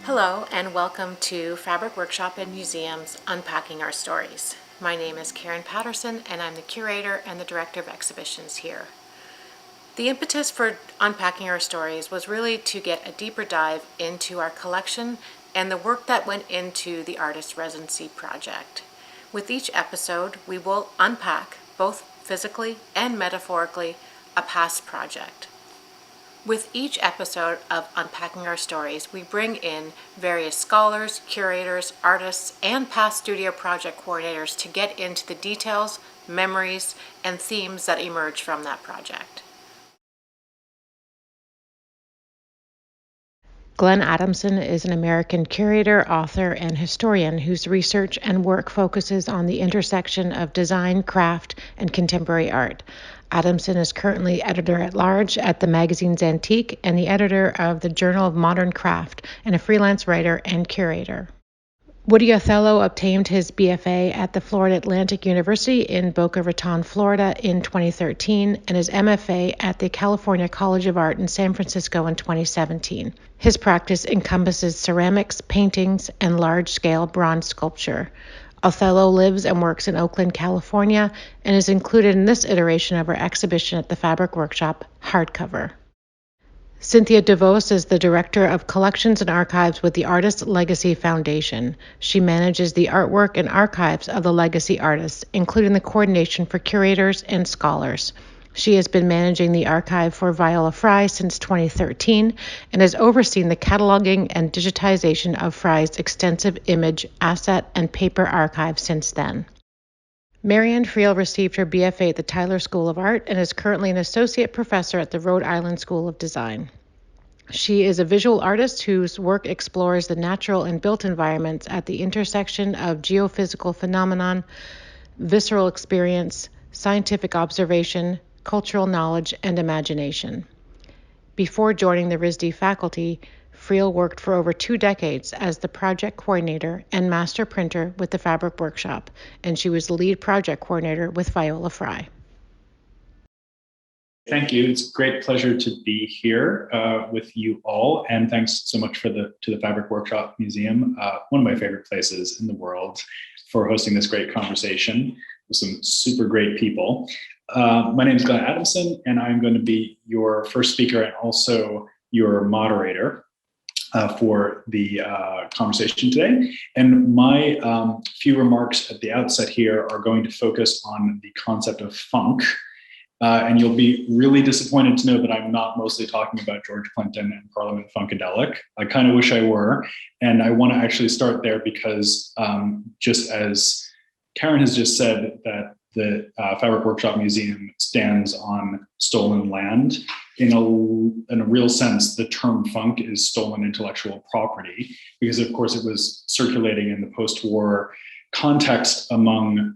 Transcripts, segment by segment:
Hello and welcome to Fabric Workshop and Museum's Unpacking Our Stories. My name is Karen Patterson and I'm the curator and the director of exhibitions here. The impetus for Unpacking Our Stories was really to get a deeper dive into our collection and the work that went into the artist residency project. With each episode, we will unpack, both physically and metaphorically, a past project. With each episode of Unpacking Our Stories, we bring in various scholars, curators, artists, and past studio project coordinators to get into the details, memories, and themes that emerge from that project. Glenn Adamson is an American curator, author, and historian whose research and work focuses on the intersection of design, craft, and contemporary art. Adamson is currently editor-at-large at the magazine's Antique and the editor of the Journal of Modern Craft and a freelance writer and curator. Woody Othello obtained his BFA at the Florida Atlantic University in Boca Raton, Florida in 2013 and his MFA at the California College of Art in San Francisco in 2017. His practice encompasses ceramics, paintings, and large-scale bronze sculpture. Othello lives and works in Oakland, California, and is included in this iteration of our exhibition at the Fabric Workshop, hardcover. Cynthia Devos is the Director of Collections and Archives with the Artist Legacy Foundation. She manages the artwork and archives of the legacy artists, including the coordination for curators and scholars. She has been managing the archive for Viola Frey since 2013 and has overseen the cataloging and digitization of Frey's extensive image, asset, and paper archive since then. Marianne Friel received her BFA at the Tyler School of Art and is currently an associate professor at the Rhode Island School of Design. She is a visual artist whose work explores the natural and built environments at the intersection of geophysical phenomenon, visceral experience, scientific observation, cultural knowledge, and imagination. Before joining the RISD faculty, Friel worked for over 2 decades as the project coordinator and master printer with the Fabric Workshop, and she was the lead project coordinator with Viola Frey. Thank you. It's a great pleasure to be here with you all, and thanks so much to the Fabric Workshop Museum, one of my favorite places in the world, for hosting this great conversation with some super great people. My name is Glenn Adamson, and I'm going to be your first speaker and also your moderator for the conversation today. And my few remarks at the outset here are going to focus on the concept of funk. And you'll be really disappointed to know that I'm not mostly talking about George Clinton and Parliament Funkadelic. I kind of wish I were. And I want to actually start there because just as Karen has just said that the Fabric Workshop Museum stands on stolen land, in a real sense, the term funk is stolen intellectual property, because of course it was circulating in the post-war context among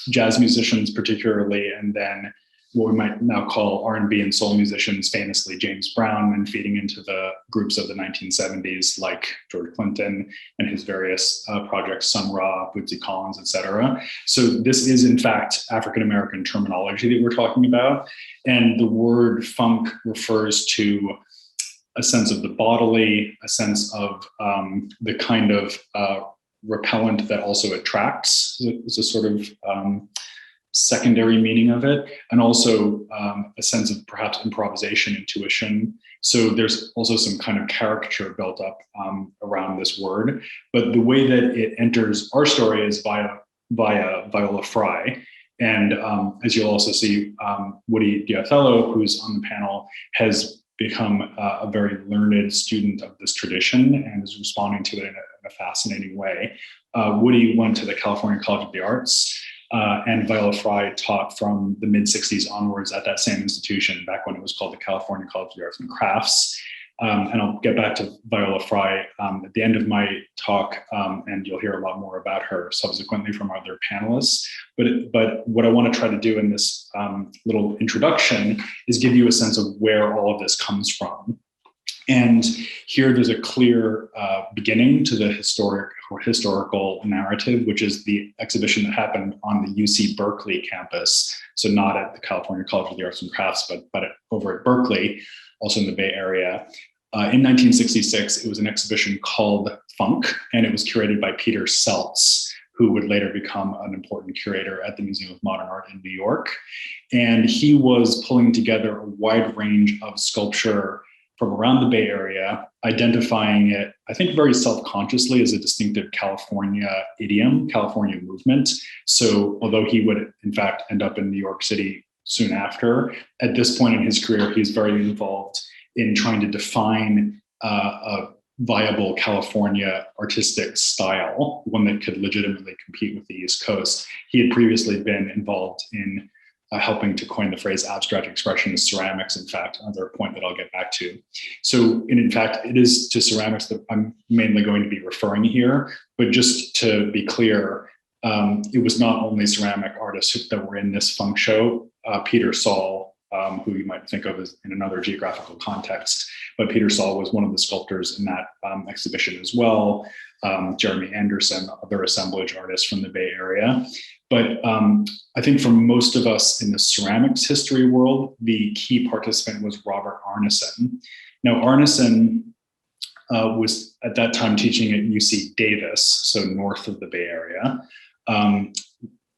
jazz musicians particularly, and then what we might now call R&B and soul musicians, famously James Brown, and feeding into the groups of the 1970s like George Clinton and his various projects, Sun Ra, Bootsy Collins, etc. So this is in fact African-American terminology that we're talking about. And the word funk refers to a sense of the bodily, a sense of the kind of repellent that also attracts. It's a sort of secondary meaning of it, and also a sense of perhaps improvisation, intuition. So there's also some kind of caricature built up around this word. But the way that it enters our story is via Viola Frey. And as you'll also see, Woody Othello, who's on the panel, has become a very learned student of this tradition and is responding to it in a fascinating way. Woody went to the California College of the Arts, and Viola Frey taught from the mid-60s onwards at that same institution, back when it was called the California College of the Arts and Crafts. And I'll get back to Viola Frey at the end of my talk, and you'll hear a lot more about her subsequently from other panelists. But what I want to try to do in this little introduction is give you a sense of where all of this comes from. And here there's a clear beginning to the historical narrative, which is the exhibition that happened on the UC Berkeley campus. So not at the California College of the Arts and Crafts, but over at Berkeley, also in the Bay Area. In 1966, it was an exhibition called Funk, and it was curated by Peter Seltz, who would later become an important curator at the Museum of Modern Art in New York. And he was pulling together a wide range of sculpture from around the Bay Area, identifying it, I think, very self-consciously as a distinctive California idiom, California movement. So although he would, in fact, end up in New York City soon after, at this point in his career, he's very involved in trying to define a viable California artistic style, one that could legitimately compete with the East Coast. He had previously been involved in helping to coin the phrase abstract expressionist ceramics, in fact, another point that I'll get back to. So, in fact, it is to ceramics that I'm mainly going to be referring here, but just to be clear, it was not only ceramic artists that were in this funk show. Peter Saul, who you might think of as in another geographical context, but Peter Saul was one of the sculptors in that exhibition as well. Jeremy Anderson, other assemblage artists from the Bay Area. But I think for most of us in the ceramics history world, the key participant was Robert Arneson. Now, Arneson was at that time teaching at UC Davis, so north of the Bay Area.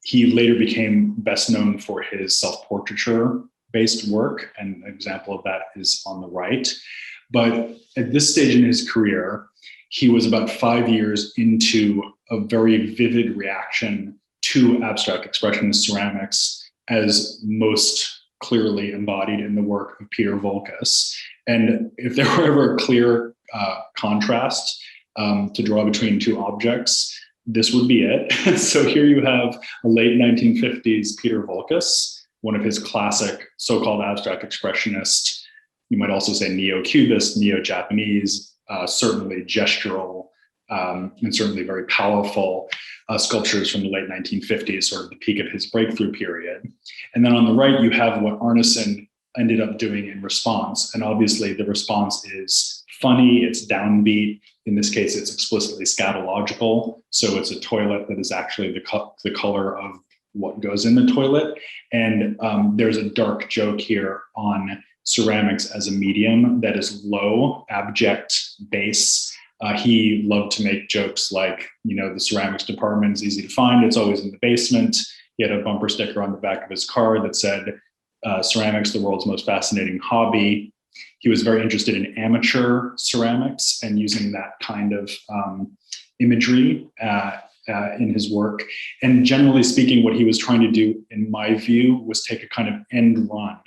He later became best known for his self-portraiture-based work, and an example of that is on the right. But at this stage in his career, he was about 5 years into a very vivid reaction to abstract expressionist ceramics as most clearly embodied in the work of Peter Volkas. And if there were ever a clear contrast to draw between two objects, this would be it. So here you have a late 1950s Peter Volkas, one of his classic so-called abstract expressionist, you might also say neo-cubist, neo-Japanese, certainly gestural, and certainly very powerful sculptures from the late 1950s, sort of the peak of his breakthrough period. And then on the right, you have what Arneson ended up doing in response. And obviously the response is funny, it's downbeat. In this case, it's explicitly scatological. So it's a toilet that is actually the color of what goes in the toilet. And there's a dark joke here on ceramics as a medium that is low, abject, base. He loved to make jokes like, the ceramics department is easy to find. It's always in the basement. He had a bumper sticker on the back of his car that said, ceramics, the world's most fascinating hobby. He was very interested in amateur ceramics and using that kind of imagery in his work. And generally speaking, what he was trying to do, in my view, was take a kind of end run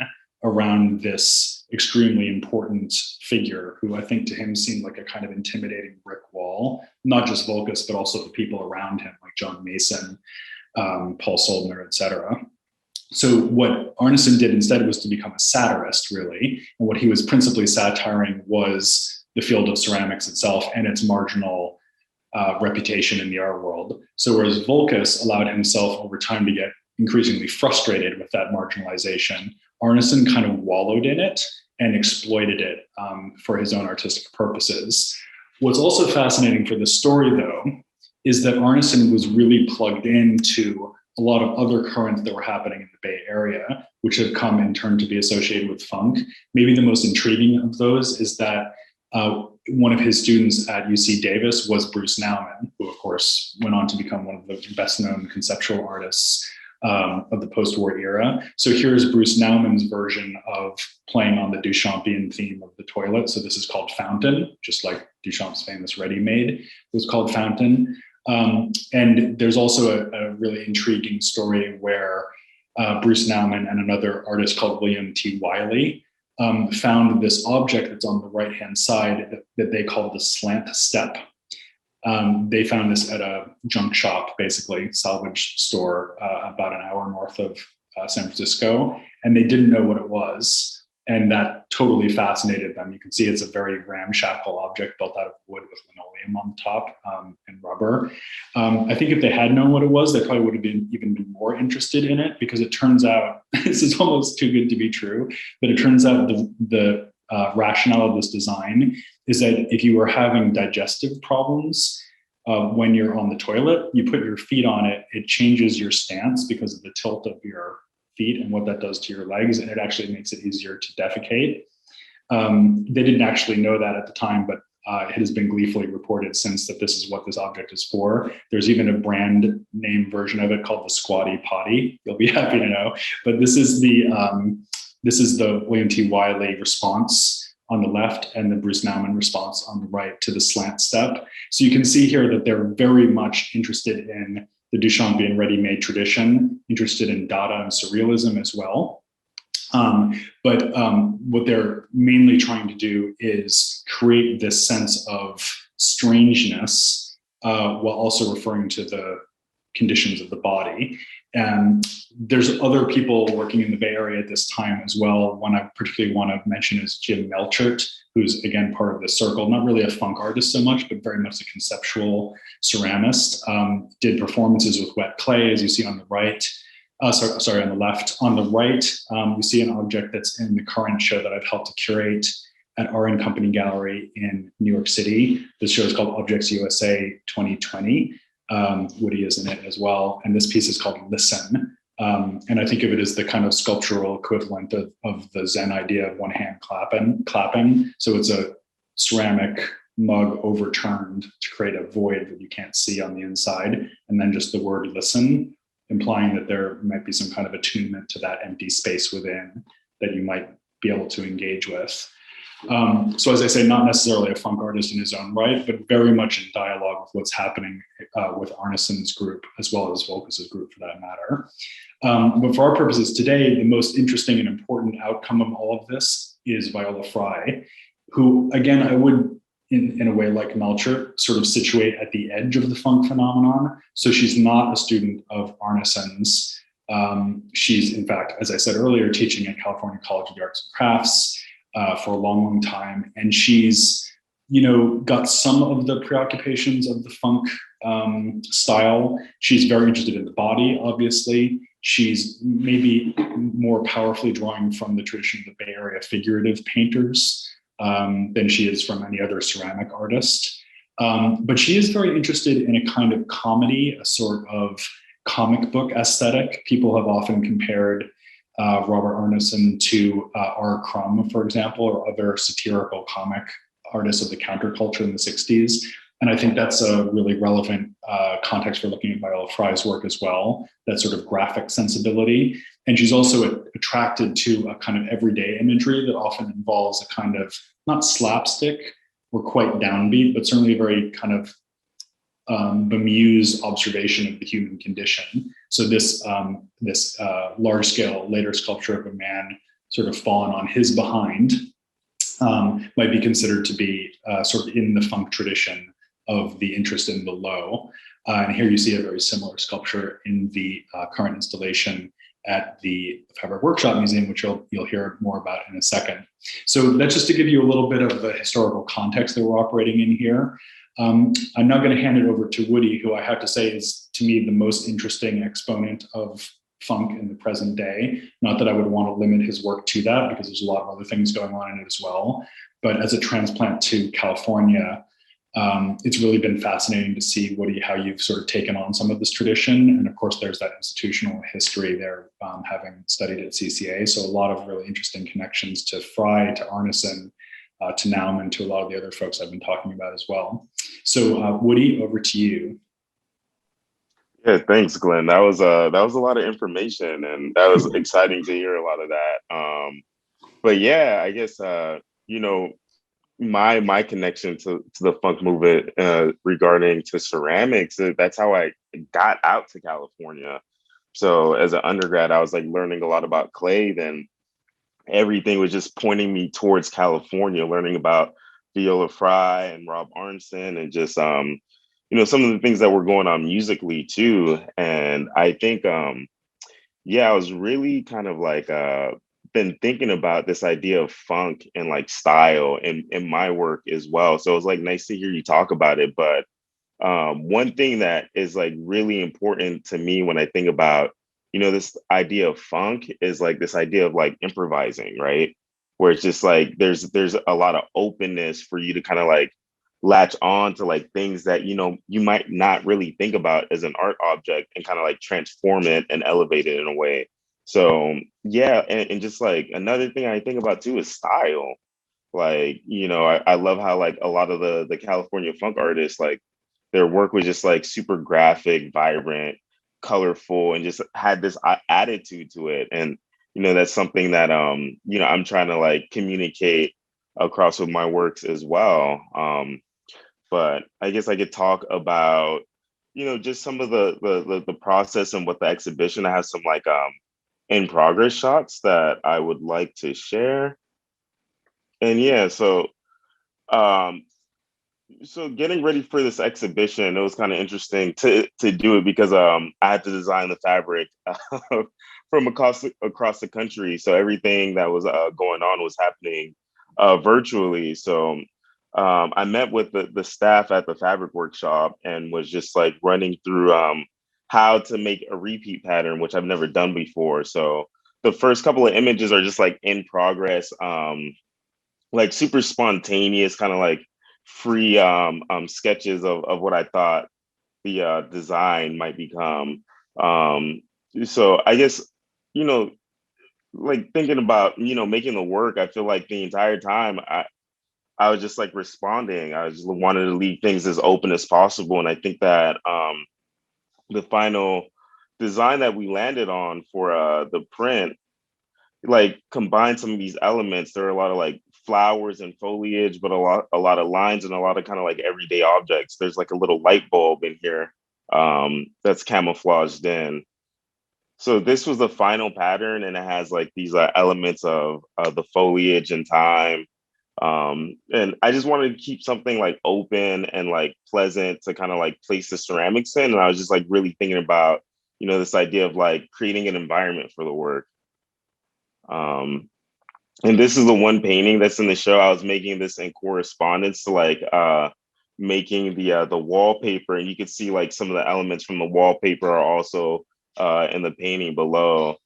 around this extremely important figure who I think to him seemed like a kind of intimidating brick wall, not just Volkas, but also the people around him, like John Mason, Paul Soldner, et cetera. So what Arneson did instead was to become a satirist, really. And what he was principally satiring was the field of ceramics itself and its marginal reputation in the art world. So whereas Volkas allowed himself over time to get increasingly frustrated with that marginalization, Arneson kind of wallowed in it and exploited it for his own artistic purposes. What's also fascinating for this story, though, is that Arneson was really plugged into a lot of other currents that were happening in the Bay Area, which have come in turn to be associated with funk. Maybe the most intriguing of those is that one of his students at UC Davis was Bruce Nauman, who of course went on to become one of the best known conceptual artists of the post-war era. So here's Bruce Nauman's version of playing on the Duchampian theme of the toilet. So this is called Fountain, just like Duchamp's famous Ready Made. It was called Fountain. And there's also a really intriguing story where Bruce Nauman and another artist called William T. Wiley found this object that's on the right-hand side that they called the slant step. They found this at a junk shop, basically, salvage store about an hour north of San Francisco, and they didn't know what it was. And that totally fascinated them. You can see it's a very ramshackle object built out of wood with linoleum on the top and rubber. I think if they had known what it was, they probably would have even been more interested in it, because it turns out, this is almost too good to be true, but it turns out the rationale of this design is that if you are having digestive problems, when you're on the toilet, you put your feet on it, it changes your stance because of the tilt of your feet and what that does to your legs, and it actually makes it easier to defecate. They didn't actually know that at the time, but it has been gleefully reported since that this is what this object is for. There's even a brand name version of it called the Squatty Potty. You'll be happy to know. But this is the William T. Wiley response on the left and the Bruce Nauman response on the right to the slant step. So you can see here that they're very much interested in the Duchampian ready-made tradition, interested in Dada and Surrealism as well. But what they're mainly trying to do is create this sense of strangeness while also referring to the conditions of the body. And there's other people working in the Bay Area at this time as well. One I particularly want to mention is Jim Melchert, who's again part of the circle, not really a funk artist so much, but very much a conceptual ceramist. Did performances with wet clay, as you see on the right. On the left. On the right, you see an object that's in the current show that I've helped to curate at R & Company Gallery in New York City. This show is called Objects USA 2020. Woody is in it as well. And this piece is called Listen. And I think of it as the kind of sculptural equivalent of the Zen idea of one hand clapping. So it's a ceramic mug overturned to create a void that you can't see on the inside. And then just the word listen, implying that there might be some kind of attunement to that empty space within that you might be able to engage with. So as I say, not necessarily a funk artist in his own right, but very much in dialogue with what's happening with Arneson's group, as well as Volkas's group for that matter. But for our purposes today, the most interesting and important outcome of all of this is Viola Frey, who, again, I would, in a way like Melchert, sort of situate at the edge of the funk phenomenon. So she's not a student of Arneson's. She's, in fact, as I said earlier, teaching at California College of the Arts and Crafts for a long, long time. And she's, got some of the preoccupations of the funk style. She's very interested in the body, obviously. She's maybe more powerfully drawing from the tradition of the Bay Area figurative painters than she is from any other ceramic artist. But she is very interested in a kind of comedy, a sort of comic book aesthetic. People have often compared Robert Arneson to R. Crumb, for example, or other satirical comic artists of the counterculture in the 60s. And I think that's a really relevant context for looking at Viola Frey's work as well, that sort of graphic sensibility. And she's also attracted to a kind of everyday imagery that often involves a kind of, not slapstick or quite downbeat, but certainly a very kind of bemused observation of the human condition. So this large-scale later sculpture of a man sort of fallen on his behind might be considered to be sort of in the funk tradition of the interest in the low. And here you see a very similar sculpture in the current installation at the Fabric Workshop Museum, which you'll hear more about in a second. So that's just to give you a little bit of the historical context that we're operating in here. I'm now going to hand it over to Woody, who I have to say is, to me, the most interesting exponent of funk in the present day. Not that I would want to limit his work to that, because there's a lot of other things going on in it as well. But as a transplant to California, it's really been fascinating to see, Woody, how you've sort of taken on some of this tradition. And of course, there's that institutional history there, having studied at CCA. So a lot of really interesting connections to Frey, to Arneson, to Nauman, to a lot of the other folks I've been talking about as well. So Woody, over to you. Yeah, thanks, Glenn. That was a lot of information, and that was exciting to hear a lot of that. But yeah, I guess my connection to the funk movement regarding to ceramics, that's how I got out to California. So as an undergrad, I was like learning a lot about clay. Then everything was just pointing me towards California, learning about Viola Frey and Rob Arneson, and just some of the things that were going on musically too. And I think I was really kind of like been thinking about this idea of funk and like style in my work as well. So it was like nice to hear you talk about it. But one thing that is like really important to me when I think about this idea of funk is like this idea of like improvising, right? where it's just like there's a lot of openness for you to kind of like latch on to like things that you might not really think about as an art object and kind of like transform it and elevate it in a way. So yeah, and just like another thing I think about too is style. Like, I love how like a lot of the California funk artists, like their work was just like super graphic, vibrant, colorful, and just had this attitude to it. And that's something that I'm trying to like communicate across with my works as well. But I guess I could talk about just some of the process and what the exhibition. I have some like in progress shots that I would like to share. And yeah, um so getting ready for this exhibition, it was kind of interesting to do it because I had to design the fabric from across the country. So everything that was going on was happening virtually. So I met with the staff at the fabric workshop and was just like running through how to make a repeat pattern, which I've never done before. So the first couple of images are just like in progress, like super spontaneous, kind of like free sketches of what I thought the design might become. Um, so I guess, you know, like thinking about, making the work, I feel like the entire time I was just like responding. I just wanted to leave things as open as possible. And I think that the final design that we landed on for the print like combine some of these elements. There are a lot of like flowers and foliage, but a lot of lines and a lot of kind of like everyday objects. There's like a little light bulb in here that's camouflaged in. So this was the final pattern, and it has like these elements of the foliage and time. And I just wanted to keep something like open and like pleasant to kind of like place the ceramics in. And I was just like really thinking about, this idea of like creating an environment for the work. Um, and this is the one painting that's in the show. I was making this in correspondence to like making the wallpaper, and you can see like some of the elements from the wallpaper are also in the painting below.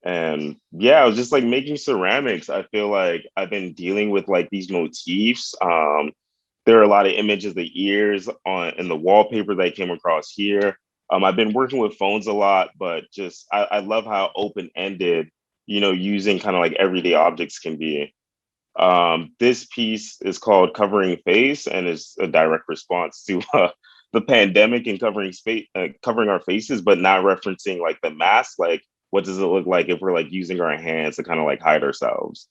And yeah, I was just like making ceramics. I feel like I've been dealing with like these motifs. There are a lot of images, the ears on in the wallpaper that I came across here. I've been working with phones a lot, but just I love how open ended, using kind of like everyday objects can be. This piece is called Covering Face and is a direct response to the pandemic and covering our faces, but not referencing like the mask. Like, what does it look like if we're like using our hands to kind of like hide ourselves?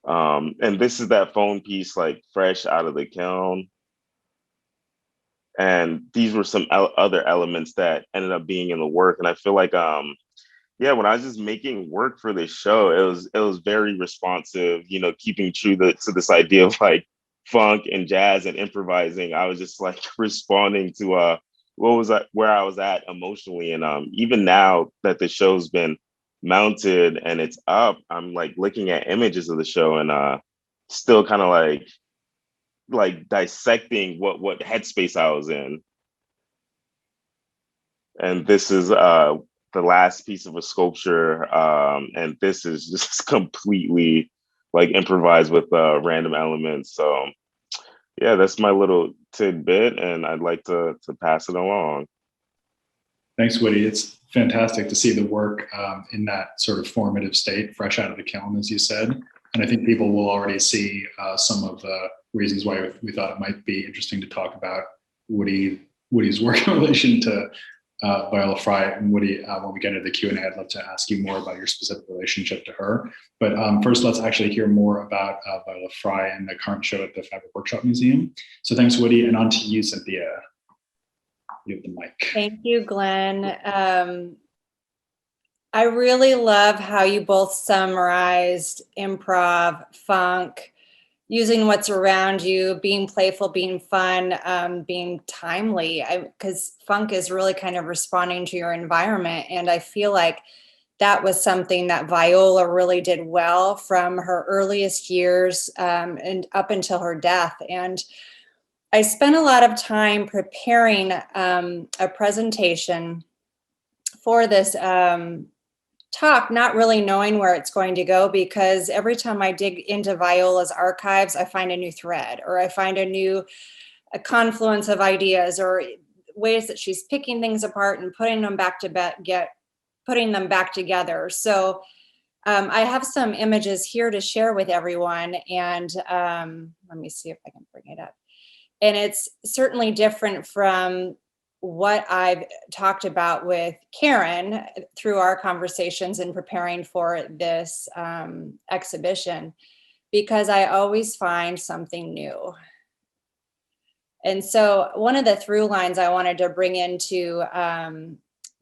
And this is that phone piece, like fresh out of the kiln. And these were some other elements that ended up being in the work. And I feel like, yeah, when I was just making work for this show, it was very responsive, keeping true to this idea of like funk and jazz and improvising. I was just like responding to what was that where I was at emotionally. And even now that the show's been mounted and it's up, I'm like looking at images of the show and still kind of like dissecting what headspace I was in. And this is the last piece of a sculpture, and this is just completely like improvised with random elements. So yeah, that's my little tidbit, and I'd like to pass it along. Thanks, Woody. It's fantastic to see the work in that sort of formative state, fresh out of the kiln, as you said. And I think people will already see some of the reasons why we thought it might be interesting to talk about Woody's work in relation to Viola Frey. And Woody, when we get into the Q&A, I'd love to ask you more about your specific relationship to her. But first, let's actually hear more about Viola Frey and the current show at the Fabric Workshop Museum. So thanks, Woody, and on to you, Cynthia. You have the mic. Thank you, Glenn. I really love how you both summarized improv, funk, using what's around you, being playful, being fun, being timely, because funk is really kind of responding to your environment. And I feel like that was something that Viola really did well from her earliest years and up until her death. And I spent a lot of time preparing a presentation for this talk, not really knowing where it's going to go, because every time I dig into Viola's archives, I find a new thread, or I find a confluence of ideas, or ways that she's picking things apart and putting them back together. So I have some images here to share with everyone, and let me see if I can bring it up. And it's certainly different from what I've talked about with Karen through our conversations in preparing for this exhibition, because I always find something new. And so one of the through lines I wanted to bring into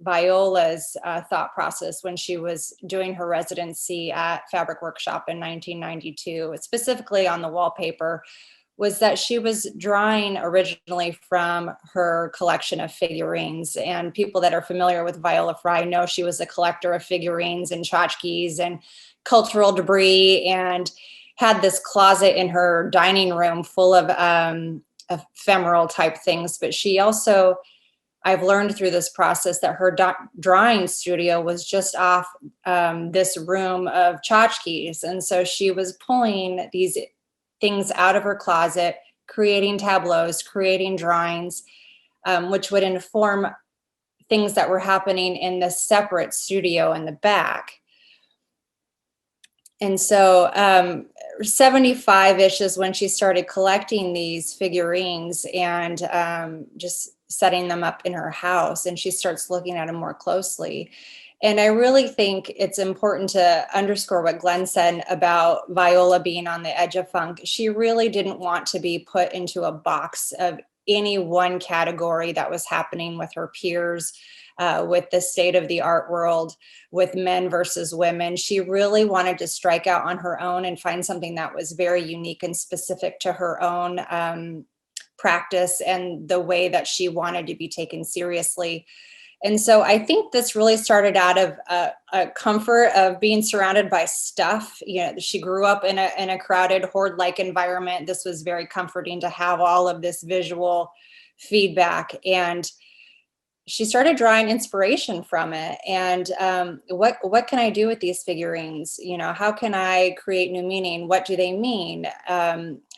Viola's thought process when she was doing her residency at Fabric Workshop in 1992, specifically on the wallpaper, was that she was drawing originally from her collection of figurines. And people that are familiar with Viola Frey know she was a collector of figurines and tchotchkes and cultural debris, and had this closet in her dining room full of ephemeral type things. But she also, I've learned through this process, that her drawing studio was just off this room of tchotchkes. And so she was pulling these things out of her closet, creating tableaus, creating drawings, which would inform things that were happening in the separate studio in the back. And so 75-ish is when she started collecting these figurines and just setting them up in her house, and she starts looking at them more closely. And I really think it's important to underscore what Glenn said about Viola being on the edge of funk. She really didn't want to be put into a box of any one category that was happening with her peers, with the state of the art world, with men versus women. She really wanted to strike out on her own and find something that was very unique and specific to her own practice and the way that she wanted to be taken seriously. And so I think this really started out of a comfort of being surrounded by stuff. You know, she grew up in a crowded horde-like environment. This was very comforting to have all of this visual feedback. And she started drawing inspiration from it. And what can I do with these figurines? You know, how can I create new meaning? What do they mean?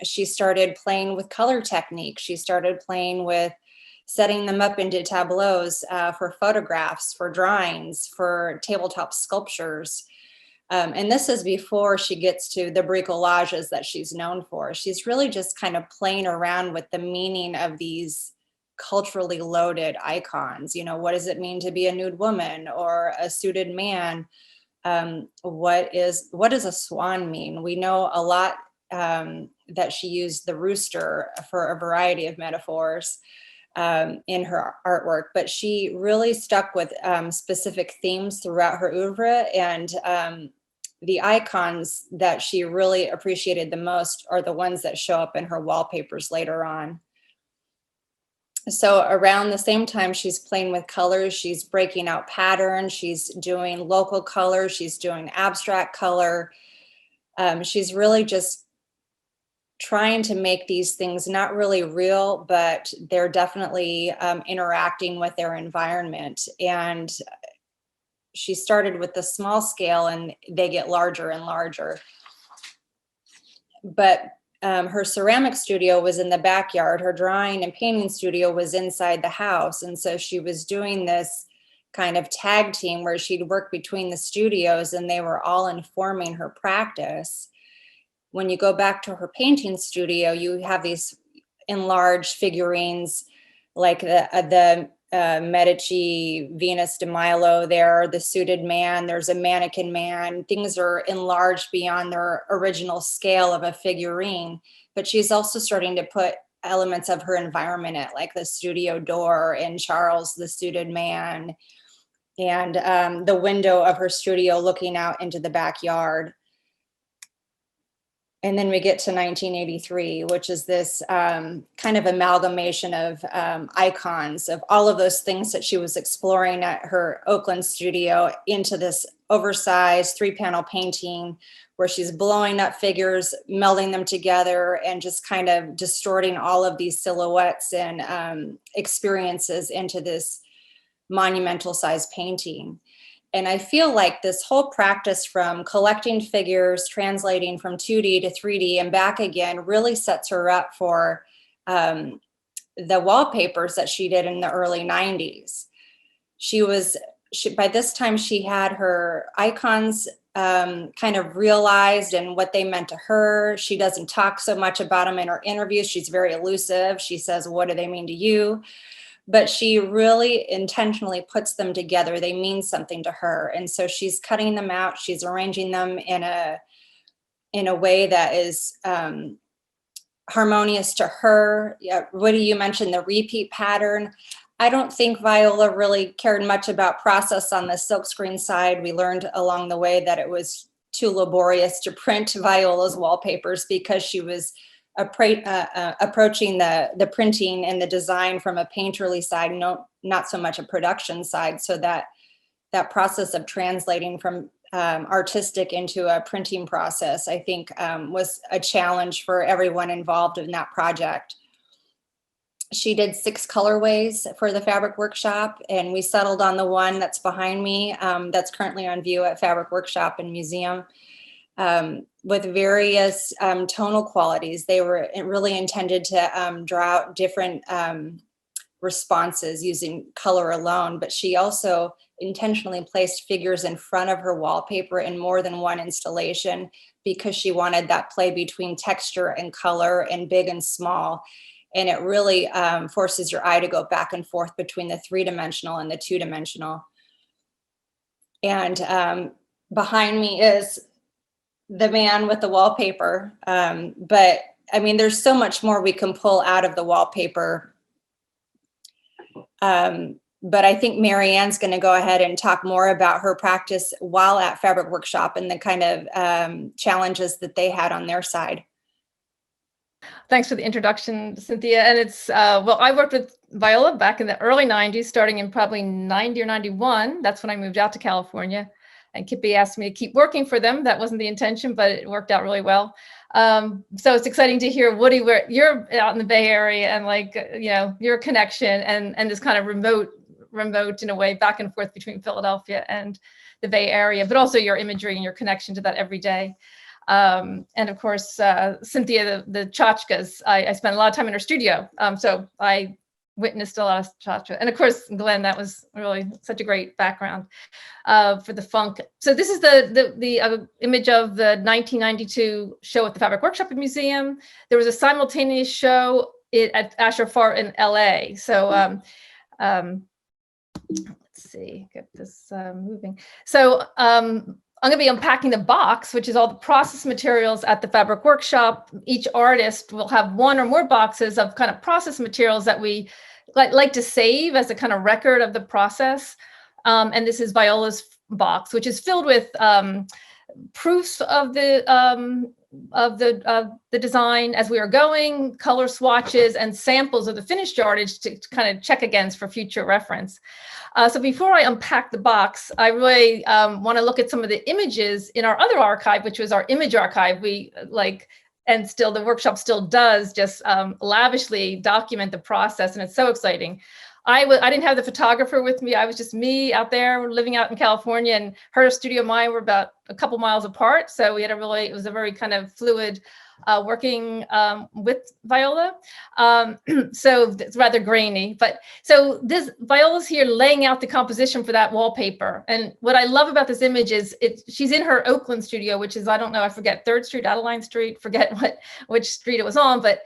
She started playing with color technique. She started playing with setting them up into tableaus for photographs, for drawings, for tabletop sculptures. And this is before she gets to the bricolages that she's known for. She's really just kind of playing around with the meaning of these culturally loaded icons. You know, what does it mean to be a nude woman or a suited man? What does a swan mean? We know a lot that she used the rooster for a variety of metaphors in her artwork, but she really stuck with specific themes throughout her oeuvre. And the icons that she really appreciated the most are the ones that show up in her wallpapers later on. So around the same time she's playing with colors, she's breaking out patterns, she's doing local color, she's doing abstract color. She's really just trying to make these things not really real, but they're definitely interacting with their environment. And she started with the small scale and they get larger and larger. But her ceramic studio was in the backyard. Her drawing and painting studio was inside the house. And so she was doing this kind of tag team where she'd work between the studios and they were all informing her practice. When you go back to her painting studio, you have these enlarged figurines like the Medici Venus de Milo there, the suited man, there's a mannequin man. Things are enlarged beyond their original scale of a figurine, but she's also starting to put elements of her environment in, like the studio door and Charles, the suited man, and the window of her studio looking out into the backyard. And then we get to 1983, which is this kind of amalgamation of icons of all of those things that she was exploring at her Oakland studio into this oversized 3-panel painting where she's blowing up figures, melding them together, and just kind of distorting all of these silhouettes and experiences into this monumental size painting. And I feel like this whole practice from collecting figures, translating from 2D to 3D and back again really sets her up for the wallpapers that she did in the early 90s. By this time, she had her icons kind of realized and what they meant to her. She doesn't talk so much about them in her interviews. She's very elusive. She says, what do they mean to you? But she really intentionally puts them together. They mean something to her. And so she's cutting them out. She's arranging them in a way that is harmonious to her. Yeah, Woody, you mentioned the repeat pattern. I don't think Viola really cared much about process on the silkscreen side. We learned along the way that it was too laborious to print Viola's wallpapers because she was approaching the printing and the design from a painterly side, not so much a production side. So that process of translating from artistic into a printing process, I think was a challenge for everyone involved in that project. She did 6 colorways for the fabric workshop, and we settled on the one that's behind me that's currently on view at Fabric Workshop and Museum with various tonal qualities. They were really intended to draw out different responses using color alone, but she also intentionally placed figures in front of her wallpaper in more than one installation because she wanted that play between texture and color and big and small. And it really forces your eye to go back and forth between the 3-dimensional and the 2-dimensional. And behind me is the man with the wallpaper. But I mean, there's so much more we can pull out of the wallpaper. But I think Marianne's going to go ahead and talk more about her practice while at Fabric Workshop and the kind of challenges that they had on their side. Thanks for the introduction, Cynthia. And it's, well, I worked with Viola back in the early 90s, starting in probably 90 or 91. That's when I moved out to California. And Kippy asked me to keep working for them. That wasn't the intention, but it worked out really well. So it's exciting to hear, Woody, where you're out in the Bay Area and like, you know, your connection and this kind of remote in a way back and forth between Philadelphia and the Bay Area, but also your imagery and your connection to that every day. And of course, Cynthia, the tchotchkes, I spent a lot of time in her studio. So I witnessed a lot of tchotchke. And of course, Glenn, that was really such a great background for the funk. So this is the image of the 1992 show at the Fabric Workshop Museum. There was a simultaneous show at Asher Far in LA. So let's see, get this moving. So I'm going to be unpacking the box, which is all the process materials at the Fabric Workshop. Each artist will have one or more boxes of kind of process materials that we like to save as a kind of record of the process. And this is Viola's box, which is filled with proofs of the design as we are going, color swatches, and samples of the finished yardage to kind of check against for future reference. So before I unpack the box, I really want to look at some of the images in our other archive, which was our image archive. We and still the workshop still does just lavishly document the process, and it's so exciting. I didn't have the photographer with me. I was just me out there living out in California, and her studio and mine were about a couple miles apart. So we had it was a very kind of fluid working with Viola. So it's rather grainy, but so Viola's here laying out the composition for that wallpaper. And what I love about this image is she's in her Oakland studio, which is, I don't know, I forget, 3rd Street, Adeline Street, forget which street it was on, but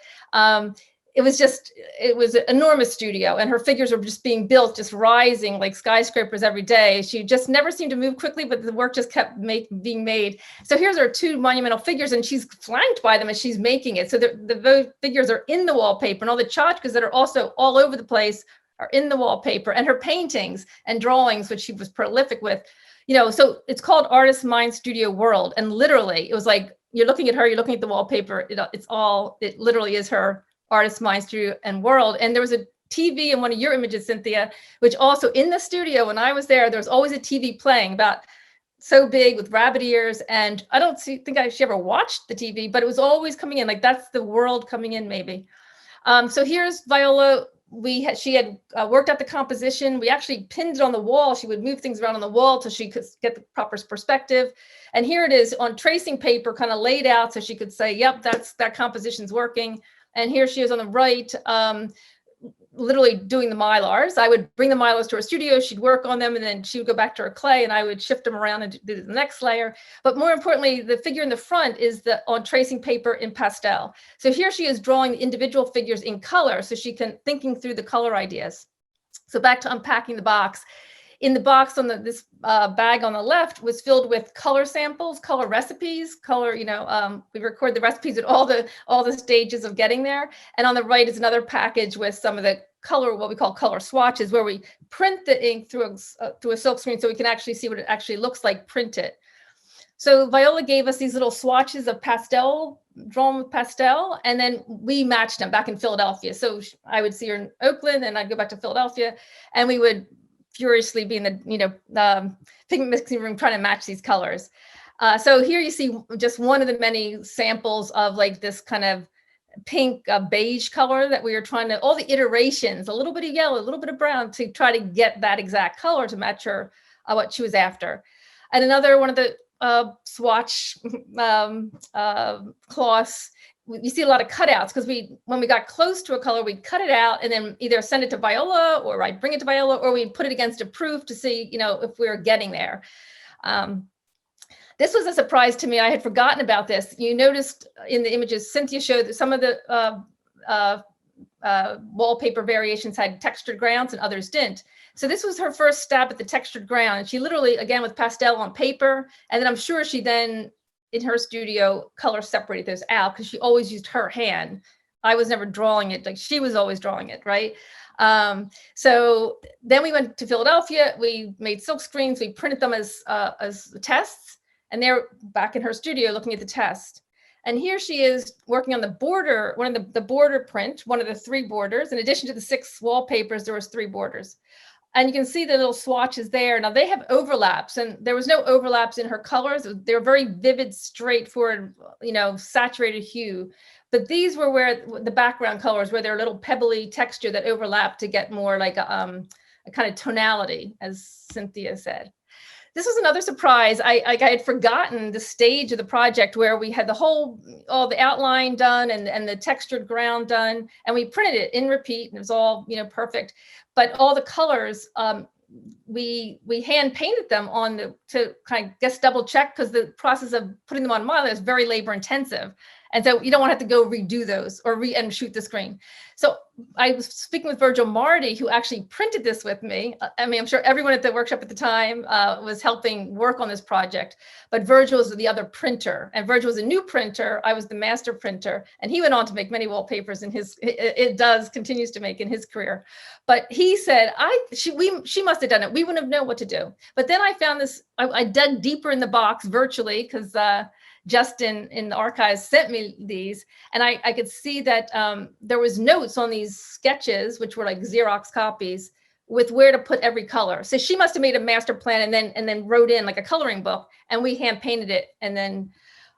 it was an enormous studio, and her figures were just being built, just rising like skyscrapers every day. She just never seemed to move quickly, but the work just kept being made. So here's her 2 monumental figures, and she's flanked by them as she's making it. So the figures are in the wallpaper, and all the tchotchkes that are also all over the place are in the wallpaper, and her paintings and drawings, which she was prolific with. You know, so it's called Artist Mind Studio World, and literally it was like you're looking at her, you're looking at the wallpaper. It literally is her Artist Mind Studio and World. And there was a TV in one of your images, Cynthia, which also in the studio, when I was there was always a TV playing about so big with rabbit ears. And I don't think she ever watched the TV, but it was always coming in, like that's the world coming in maybe. So here's Viola she had worked out the composition. We actually pinned it on the wall. She would move things around on the wall till she could get the proper perspective. And here it is on tracing paper, kind of laid out so she could say, yep, that composition's working. And here she is on the right, literally doing the Mylars. I would bring the Mylars to her studio, she'd work on them, and then she would go back to her clay and I would shift them around and do the next layer. But more importantly, the figure in the front is on tracing paper in pastel. So here she is drawing the individual figures in color so she can thinking through the color ideas. So back to unpacking the box. In the box on this bag on the left was filled with color samples, color recipes, color, we record the recipes at all the stages of getting there. And on the right is another package with some of the color, what we call color swatches, where we print the ink through a silk screen so we can actually see what it actually looks like printed. So Viola gave us these little swatches of pastel, drawn with pastel, and then we matched them back in Philadelphia. So I would see her in Oakland and I'd go back to Philadelphia and we would furiously be in the pigment mixing room trying to match these colors. So here you see just one of the many samples of like this kind of pink beige color that we were trying to, all the iterations, a little bit of yellow, a little bit of brown to try to get that exact color to match her, what she was after. And another one of the swatch cloths, you see a lot of cutouts because when we got close to a color, we'd cut it out and then either send it to Viola or I'd bring it to Viola or we'd put it against a proof to see, if we were getting there. This was a surprise to me. I had forgotten about this. You noticed in the images, Cynthia showed that some of the wallpaper variations had textured grounds and others didn't. So this was her first stab at the textured ground. And she literally, again, with pastel on paper, and then I'm sure she then, in her studio, color separated those out because she always used her hand. I was never drawing it, like she was always drawing it, right? So then we went to Philadelphia, we made silk screens, we printed them as tests, and they're back in her studio looking at the test. And here she is working on the border, one of the border print, one of the 3 borders. In addition to the 6 wallpapers, there was 3 borders. And you can see the little swatches there. Now they have overlaps, and there was no overlaps in her colors. They're very vivid, straightforward, saturated hue. But these were where the background colors, where they're a little pebbly texture that overlap to get more like a kind of tonality, as Cynthia said. This was another surprise. I had forgotten the stage of the project where we had all the outline done and the textured ground done, and we printed it in repeat, and it was all perfect. But all the colors, we hand painted them to kind of just double check because the process of putting them on Mylar is very labor intensive. And so you don't want to have to go redo those or and shoot the screen. So I was speaking with Virgil Marty, who actually printed this with me. I mean, I'm sure everyone at the workshop at the time was helping work on this project, but Virgil was the other printer, and Virgil was a new printer. I was the master printer, and he went on to make many wallpapers in continues to make in his career. But he said, she must have done it. We wouldn't have known what to do. But then I found this, I dug deeper in the box virtually because Justin in the archives sent me these, and I could see that there was notes on these sketches, which were like Xerox copies, with where to put every color. So she must have made a master plan and then wrote in like a coloring book, and we hand painted it, and then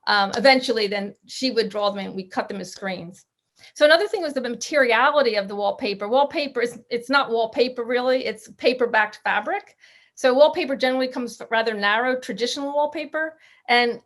eventually then she would draw them and we cut them as screens. So another thing was the materiality of the wallpaper. Wallpaper it's not wallpaper really, it's paper-backed fabric. So wallpaper generally comes rather narrow, traditional wallpaper, and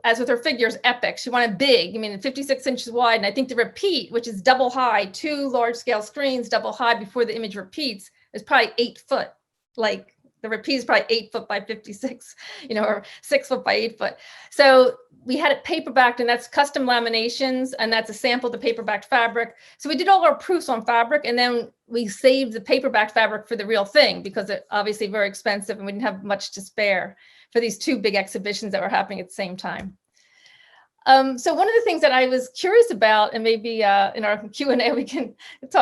as with her figures, epic. She wanted big, 56 inches wide. And I think the repeat, which is double high, 2 large scale screens, double high before the image repeats, is probably 8 foot. Like the repeat is probably 8 foot by 56, or 6 foot by 8 foot. So we had it paper-backed, and that's custom laminations, and that's a sample of the paper-backed fabric. So we did all our proofs on fabric, and then we saved the paper-backed fabric for the real thing because it's obviously very expensive and we didn't have much to spare for these 2 big exhibitions that were happening at the same time. So one of the things that I was curious about, and maybe in our Q&A we can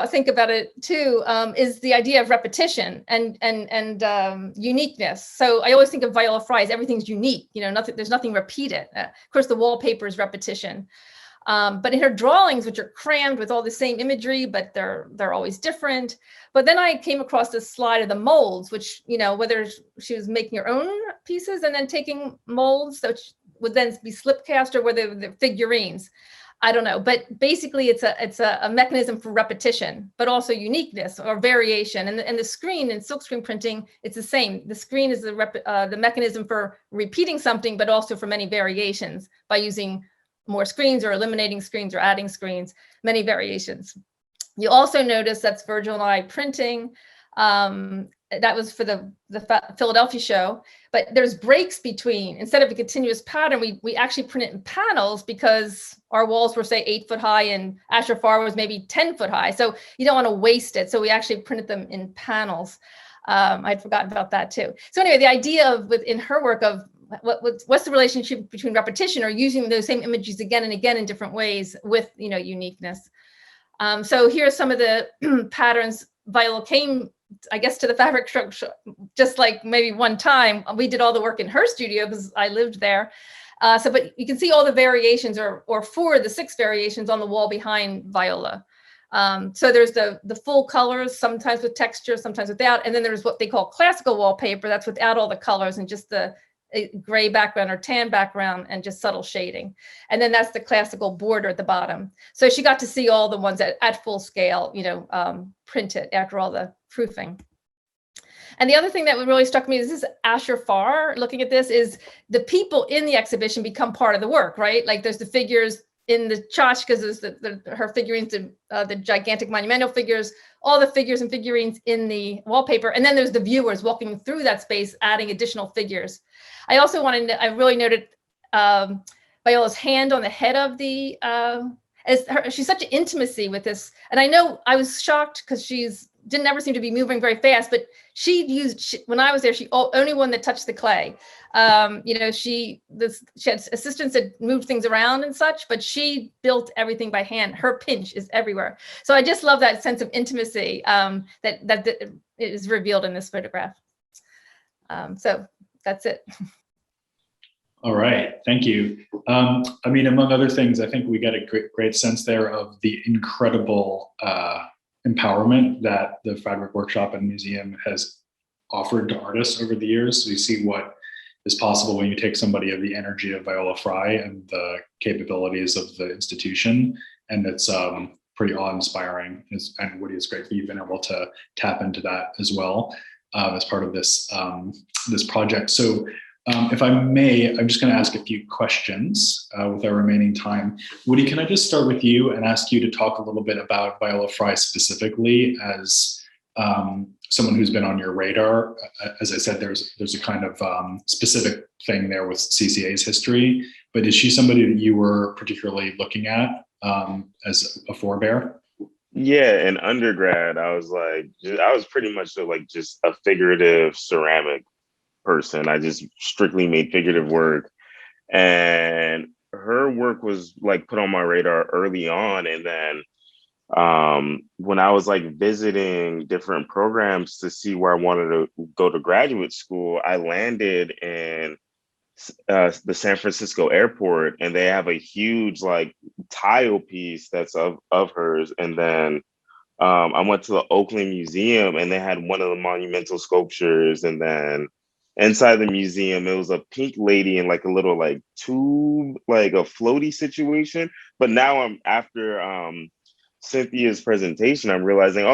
think about it too, is the idea of repetition and uniqueness. So I always think of Viola Frey as everything's unique. There's nothing repeated. Of course, the wallpaper is repetition. But in her drawings, which are crammed with all the same imagery, but they're always different. But then I came across this slide of the molds, which, whether she was making her own pieces and then taking molds, which would then be slip cast, or whether they're figurines. I don't know, but basically it's a mechanism for repetition, but also uniqueness or variation. And the screen in silkscreen printing, it's the same. The screen is the mechanism for repeating something, but also for many variations by using more screens or eliminating screens or adding screens, many variations. You also notice that's Virgil and I printing. That was for the Philadelphia show, but there's breaks between. Instead of a continuous pattern, we actually print it in panels because our walls were, say, 8 foot high and Asher Farr was maybe 10 foot high. So you don't want to waste it. So we actually printed them in panels. I'd forgotten about that too. So anyway, the idea of within her work of what's the relationship between repetition or using those same images again and again in different ways with, uniqueness. So here are some of the patterns. Viola came, I guess, to the fabric show just like maybe one time. We did all the work in her studio because I lived there. But you can see all the variations or 4 of the 6 variations on the wall behind Viola. So there's the full colors, sometimes with texture, sometimes without. And then there's what they call classical wallpaper. That's without all the colors and just the gray background or tan background and just subtle shading. And then that's the classical border at the bottom. So she got to see all the ones at full scale, printed after all the proofing. And the other thing that really struck me is this Asher Farr, looking at this, is the people in the exhibition become part of the work, right? Like there's the figures in the tchotchkes, there's her figurines, the gigantic monumental figures, all the figures and figurines in the wallpaper. And then there's the viewers walking through that space, adding additional figures. I also I really noted Viola's hand on the head of the, she's such an intimacy with this. And I know I was shocked because didn't ever seem to be moving very fast, but when I was there, she only one that touched the clay. She had assistants that moved things around and such, but she built everything by hand. Her pinch is everywhere. So I just love that sense of intimacy that is revealed in this photograph. So that's it. All right, thank you. Among other things, I think we get a great sense there of the incredible empowerment that the Fabric Workshop and Museum has offered to artists over the years. So you see what is possible when you take somebody of the energy of Viola Frey and the capabilities of the institution. And it's pretty awe-inspiring. And Woody, it's great that you've been able to tap into that as well as part of this, this project. So if I may, I'm just going to ask a few questions with our remaining time. Woody, can I just start with you and ask you to talk a little bit about Viola Frey specifically as someone who's been on your radar? As I said, there's a kind of specific thing there with CCA's history, but is she somebody that you were particularly looking at as a forebear? Yeah, in undergrad, I was pretty much just a figurative ceramic person. I just strictly made figurative work, and her work was put on my radar early on. And then when I was visiting different programs to see where I wanted to go to graduate school, I landed in the San Francisco airport, and they have a huge tile piece that's of hers. And then I went to the Oakland Museum, and they had one of the monumental sculptures. And then inside the museum, it was a pink lady in a little tube, a floaty situation. But now I'm after Cynthia's presentation, I'm realizing,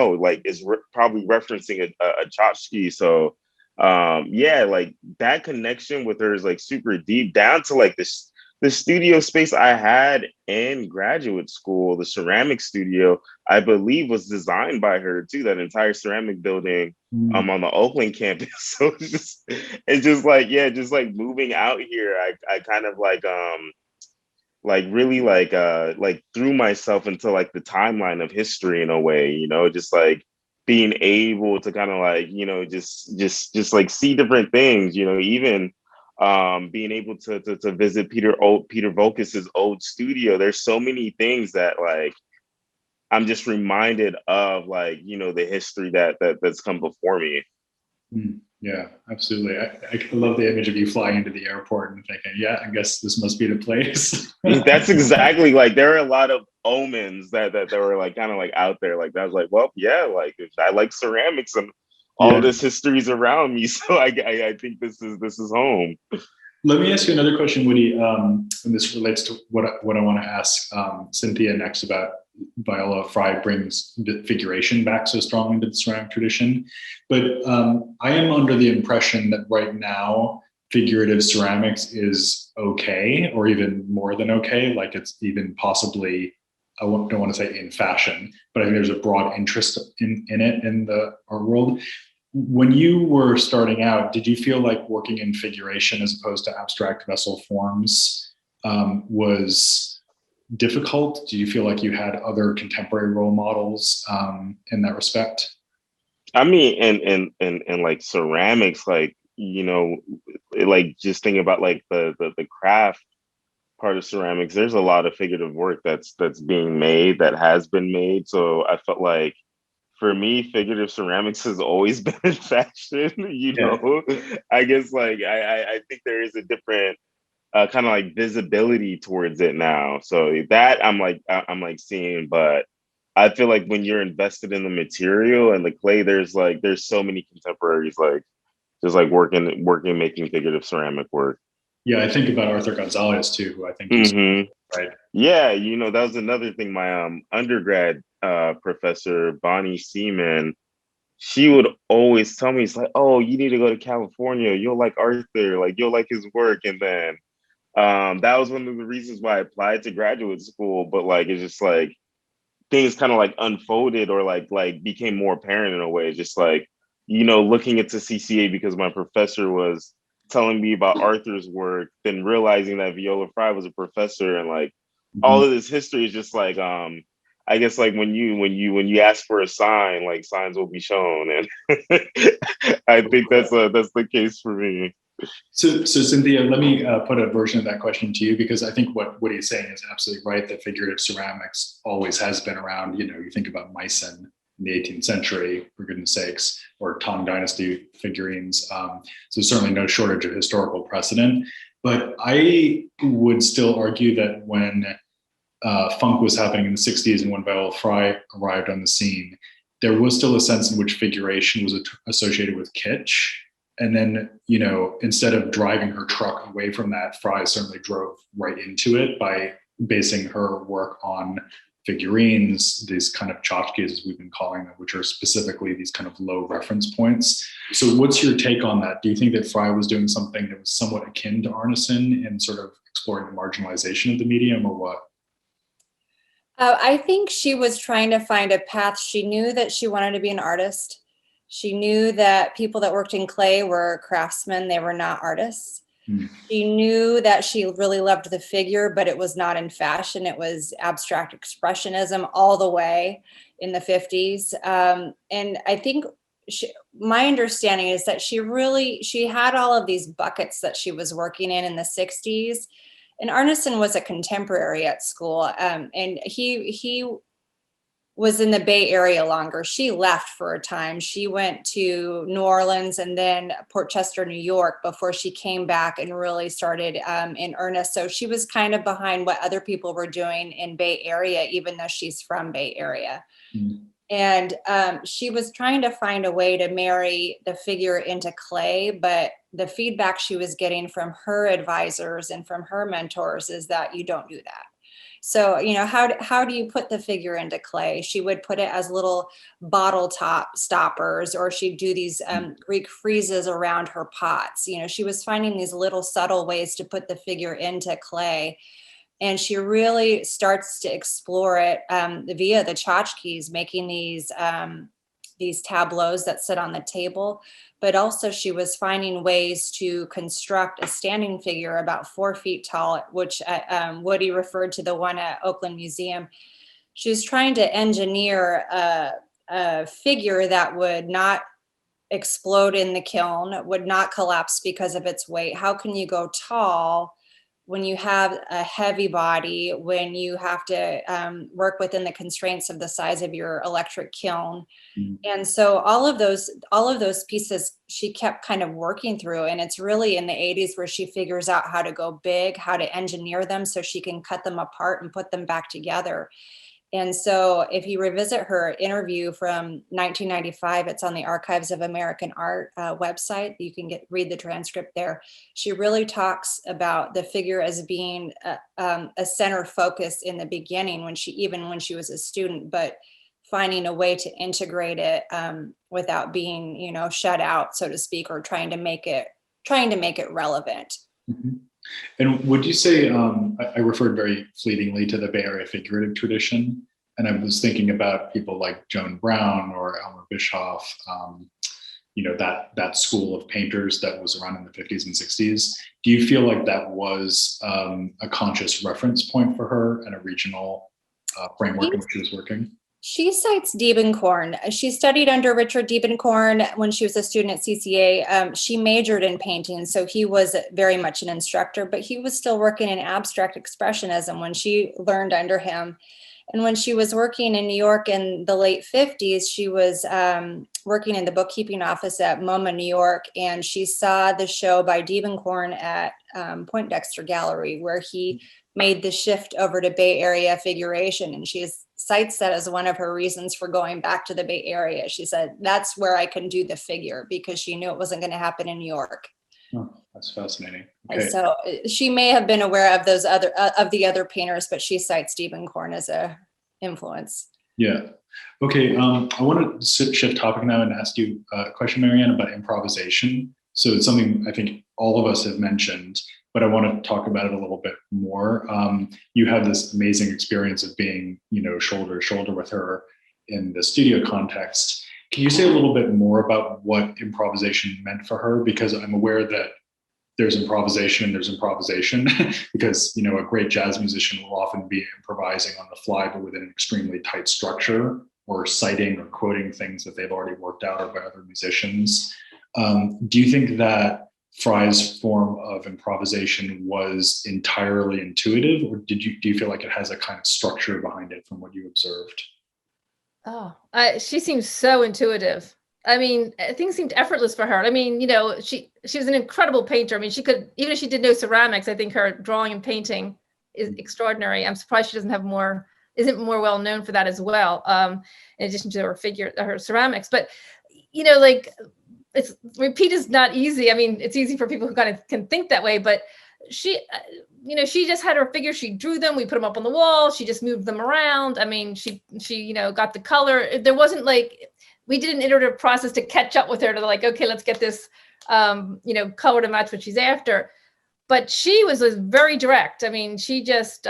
it's probably referencing a tchotchke. So that connection with her is super deep, down to the studio space I had in graduate school. The ceramic studio, I believe, was designed by her too. That entire ceramic building on the Oakland campus. So it's just moving out here, I kind of really threw myself into the timeline of history in a way, just being able to kind of just see different things, even being able to visit Peter Volkas's old studio. There's so many things that I'm just reminded of the history that's come before me. Yeah, absolutely. I love the image of you flying into the airport and thinking, yeah, I guess this must be the place. That's exactly there are a lot of omens that were kind of out there. I was well, yeah, I like ceramics and all this history is around me. So I think this is home. Let me ask you another question, Woody, and this relates to what I want to ask Cynthia next about Viola Frey brings the figuration back so strongly into the ceramic tradition. But I am under the impression that right now, figurative ceramics is okay, or even more than okay, like it's even possibly, don't want to say in fashion, but I think there's a broad interest in it in the art world. When you were starting out, did you feel like working in figuration as opposed to abstract vessel forms was difficult? Do you feel like you had other contemporary role models in that respect? I mean, and like ceramics, like, you know, like just thinking about like the craft part of ceramics, there's a lot of figurative work that's being made, that has been made. So I felt like for me, figurative ceramics has always been in fashion, you know. I guess like I think there is a different kind of like visibility towards it now. So that I'm like seeing, but I feel like when you're invested in the material and the clay, there's so many contemporaries like just like working making figurative ceramic work. Yeah, I think about Arthur Gonzalez too, who I think is right. Yeah, you know, that was another thing. My undergrad professor, Bonnie Seaman, she would always tell me, it's like, oh, you need to go to California. You'll like Arthur, like you'll like his work. And then that was one of the reasons why I applied to graduate school. But like it's just like things kind of like unfolded or like became more apparent in a way. Just like, you know, looking into CCA because my professor was telling me about Arthur's work, then realizing that Viola Frey was a professor, and like all of this history is just like I guess like when you ask for a sign, like signs will be shown. And I think that's the case for me. So Cynthia, let me put a version of that question to you, because I think what he's saying is absolutely right, that figurative ceramics always has been around. You know, you think about Meissen in the 18th century, for goodness sakes, or Tang Dynasty figurines. So certainly no shortage of historical precedent. But I would still argue that when funk was happening in the 60s and when Viola Frey arrived on the scene, there was still a sense in which figuration was associated with kitsch. And then, you know, instead of driving her truck away from that, Frey certainly drove right into it by basing her work on figurines, these kind of tchotchkes, as we've been calling them, which are specifically these kind of low reference points. So what's your take on that? Do you think that Frey was doing something that was somewhat akin to Arneson in sort of exploring the marginalization of the medium, or what? I think she was trying to find a path. She knew that she wanted to be an artist. She knew that people that worked in clay were craftsmen. They were not artists. She knew that she really loved the figure, but it was not in fashion. It was abstract expressionism all the way in the 50s. And I think my understanding is that she had all of these buckets that she was working in the 60s. And Arneson was a contemporary at school, and he was in the Bay Area longer. She left for a time. She went to New Orleans and then Port Chester, New York, before she came back and really started in earnest. So she was kind of behind what other people were doing in Bay Area, even though she's from Bay Area. And she was trying to find a way to marry the figure into clay, but the feedback she was getting from her advisors and from her mentors is that you don't do that. So, you know, how do you put the figure into clay? She would put it as little bottle top stoppers, or she'd do these Greek friezes around her pots. You know, she was finding these little subtle ways to put the figure into clay. And she really starts to explore it via the tchotchkes, making these tableaus that sit on the table. But also she was finding ways to construct a standing figure about 4 feet tall, which Woody referred to the one at Oakland Museum. She was trying to engineer a figure that would not explode in the kiln, would not collapse because of its weight. How can you go tall when you have a heavy body, when you have to work within the constraints of the size of your electric kiln? And so all of those pieces she kept kind of working through. And it's really in the 80s where she figures out how to go big, how to engineer them so she can cut them apart and put them back together. And so if you revisit her interview from 1995, it's on the Archives of American Art website. You can read the transcript there. She really talks about the figure as being a center focus in the beginning when she was a student, but finding a way to integrate it without being, you know, shut out, so to speak, or trying to make it relevant. Mm-hmm. And would you say, I referred very fleetingly to the Bay Area figurative tradition, and I was thinking about people like Joan Brown or Elmer Bischoff, you know, that school of painters that was around in the 50s and 60s. Do you feel like that was a conscious reference point for her and a regional framework in which she was working? She cites Diebenkorn. She studied under Richard Diebenkorn when she was a student at CCA. She majored in painting, so he was very much an instructor, but he was still working in abstract expressionism when she learned under him. And when she was working in New York in the late 50s, she was working in the bookkeeping office at MoMA, New York, and she saw the show by Diebenkorn at Poindexter Gallery, where he made the shift over to Bay Area figuration. And she cites that as one of her reasons for going back to the Bay Area. She said, that's where I can do the figure, because she knew it wasn't going to happen in New York. Oh, that's fascinating. Okay. And so she may have been aware of those the other painters, but she cites Diebenkorn as a influence. Yeah. Okay. I want to shift topic now and ask you a question, Marianne, about improvisation. So it's something I think all of us have mentioned, but I want to talk about it a little bit more. You had this amazing experience of being, you know, shoulder to shoulder with her in the studio context. Can you say a little bit more about what improvisation meant for her? Because I'm aware that there's improvisation and there's improvisation because, you know, a great jazz musician will often be improvising on the fly, but within an extremely tight structure, or citing or quoting things that they've already worked out or by other musicians. Do you think that Frey's form of improvisation was entirely intuitive, or do you feel like it has a kind of structure behind it from what you observed? Oh, she seems so intuitive. I mean, things seemed effortless for her. I mean, you know, she was an incredible painter. I mean, she could, even if she did no ceramics, I think her drawing and painting is extraordinary. I'm surprised she isn't more well known for that as well. In addition to her ceramics, but you know, like repeat is not easy. I mean, it's easy for people who kind of can think that way, but she, you know, she just had her figures. She drew them. We put them up on the wall. She just moved them around. I mean, she, you know, got the color. There wasn't like, we did an iterative process to catch up with her to like, okay, let's get this, you know, color to match what she's after. But she was very direct. I mean, she just